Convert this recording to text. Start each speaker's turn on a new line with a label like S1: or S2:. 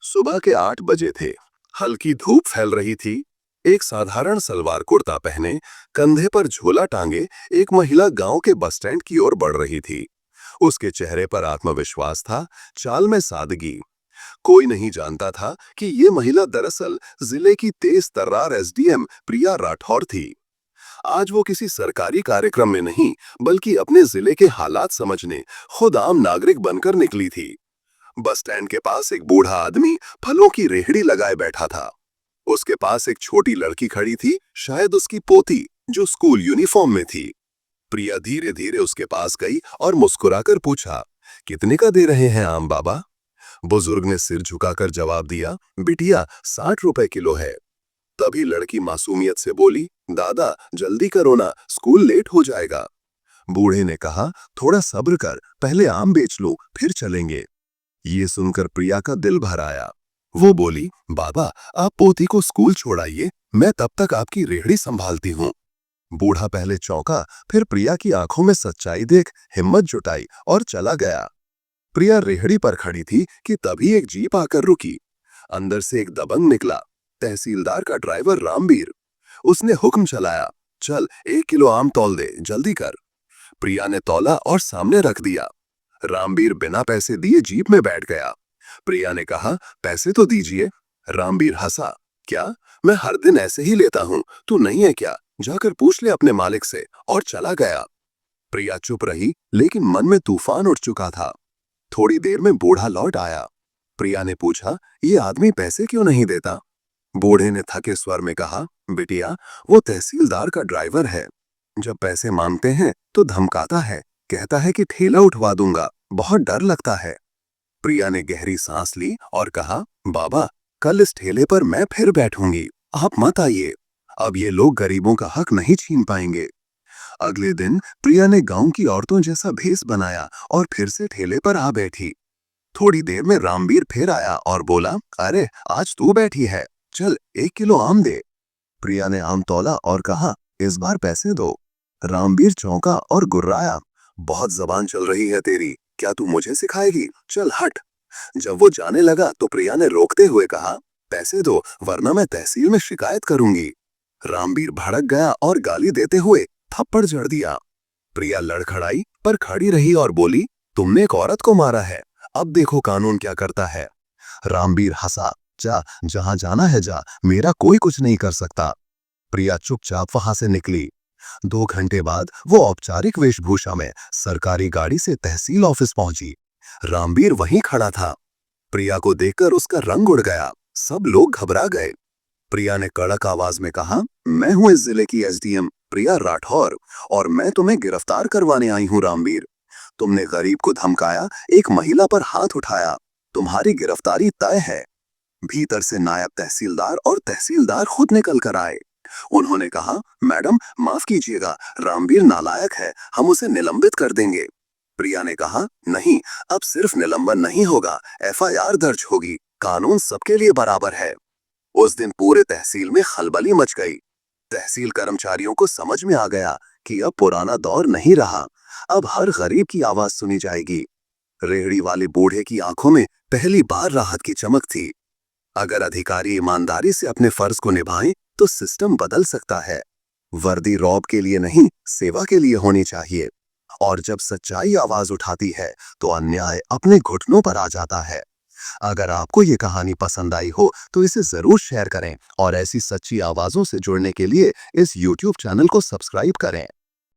S1: सुबह के 8 बजे थे। हल्की धूप फैल रही थी। एक साधारण सलवार कुर्ता पहने, कंधे पर झोला टांगे एक महिला गांव के बस स्टैंड की ओर बढ़ रही थी। उसके चेहरे पर आत्मविश्वास था, चाल में सादगी। कोई नहीं जानता था कि ये महिला दरअसल जिले की तेज तर्रार एसडीएम प्रिया राठौर थी। आज वो किसी सरकारी कार्यक्रम में नहीं, बल्कि अपने जिले के हालात समझने खुद आम नागरिक बनकर निकली थी। बस स्टैंड के पास एक बूढ़ा आदमी फलों की रेहड़ी लगाए बैठा था। उसके पास एक छोटी लड़की खड़ी थी, शायद उसकी पोती, जो स्कूल यूनिफॉर्म में थी। प्रिया धीरे धीरे उसके पास गई और मुस्कुराकर पूछा, कितने का दे रहे हैं आम बाबा? बुजुर्ग ने सिर झुकाकर जवाब दिया, बिटिया 60 रुपए किलो है। तभी लड़की मासूमियत से बोली, दादा जल्दी करो ना, स्कूल लेट हो जाएगा। बूढ़े ने कहा, थोड़ा सब्र कर, पहले आम बेच लो, फिर चलेंगे। ये सुनकर प्रिया का दिल भर आया। वो बोली, बाबा आप पोती को स्कूल छोड़ाइए, मैं तब तक आपकी रेहड़ी संभालती हूँ। बूढ़ा पहले चौंका, फिर प्रिया की आंखों में सच्चाई देख हिम्मत जुटाई और चला गया। प्रिया रेहड़ी पर खड़ी थी कि तभी एक जीप आकर रुकी। अंदर से एक दबंग निकला, तहसीलदार का ड्राइवर रामबीर। उसने हुक्म चलाया, चल 1 किलो आम तौल दे, जल्दी कर। प्रिया ने तौला और सामने रख दिया। रामबीर बिना पैसे दिए जीप में बैठ गया। प्रिया ने कहा, पैसे तो दीजिए। रामबीर हंसा, क्या मैं हर दिन ऐसे ही लेता हूँ, तू नहीं है क्या? जाकर पूछ ले अपने मालिक से, और चला गया। प्रिया चुप रही, लेकिन मन में तूफान उठ चुका था। थोड़ी देर में बूढ़ा लौट आया। प्रिया ने पूछा, ये आदमी पैसे क्यों नहीं देता? बूढ़े ने थके स्वर में कहा, बिटिया वो तहसीलदार का ड्राइवर है। जब पैसे मांगते हैं तो धमकाता है, कहता है कि ठेला उठवा दूंगा, बहुत डर लगता है। प्रिया ने गहरी सांस ली और कहा, बाबा कल इस ठेले पर मैं फिर बैठूंगी, आप मत आइए। अब ये लोग गरीबों का हक नहीं छीन पाएंगे। अगले दिन प्रिया ने गांव की औरतों जैसा भेष बनाया और फिर से ठेले पर आ बैठी। थोड़ी देर में रामबीर फिर आया और बोला, अरे आज तू बैठी है, चल 1 किलो आम दे। प्रिया ने आम तौला और कहा, इस बार पैसे दो। रामबीर चौंका और गुर्राया, बहुत जबान चल रही है तेरी, क्या तू मुझे सिखाएगी? चल हट। जब वो जाने लगा तो प्रिया ने रोकते हुए कहा, पैसे दो वरना मैं तहसील में शिकायत करूंगी। रामबीर भड़क गया और गाली देते हुए थप्पड़ जड़ दिया। प्रिया लड़खड़ाई पर खड़ी रही और बोली, तुमने एक औरत को मारा है, अब देखो कानून क्या करता है। रामबीर हंसा, जा जहां जाना है जा, मेरा कोई कुछ नहीं कर सकता। प्रिया चुपचाप वहां से निकली। 2 घंटे बाद वो औपचारिक वेशभूषा में सरकारी गाड़ी से तहसील ऑफिस पहुंची। रामबीर वहीं खड़ा था। प्रिया को देखकर उसका रंग उड़ गया, सब लोग घबरा गए। प्रिया ने कड़क आवाज में कहा, मैं हूं इस जिले की एसडीएम प्रिया राठौर, और मैं तुम्हें गिरफ्तार करवाने आई हूं। रामबीर, तुमने गरीब को धमकाया, एक महिला पर हाथ उठाया, तुम्हारी गिरफ्तारी तय है। भीतर से नायब तहसीलदार और तहसीलदार खुद निकल कर आए। उन्होंने कहा, मैडम माफ कीजिएगा, रामबीर नालायक है, हम उसे निलंबित कर देंगे। प्रिया ने कहा, नहीं, अब सिर्फ निलंबन नहीं होगा, एफआईआर दर्ज होगी, कानून सबके लिए बराबर है। उस दिन पूरे तहसील में खलबली मच गई। तहसील कर्मचारियों को समझ में आ गया कि अब पुराना दौर नहीं रहा, अब हर गरीब की आवाज सुनी जाएगी। रेहड़ी वाले बूढ़े की आंखों में पहली बार राहत की चमक थी। अगर अधिकारी ईमानदारी से अपने फर्ज को निभाएं तो सिस्टम बदल सकता है। वर्दी रौब के लिए नहीं, सेवा के लिए होनी चाहिए। और जब सच्चाई आवाज उठाती है तो अन्याय अपने घुटनों पर आ जाता है। अगर आपको ये कहानी पसंद आई हो तो इसे जरूर शेयर करें और ऐसी सच्ची आवाजों से जुड़ने के लिए इस YouTube चैनल को सब्सक्राइब करें।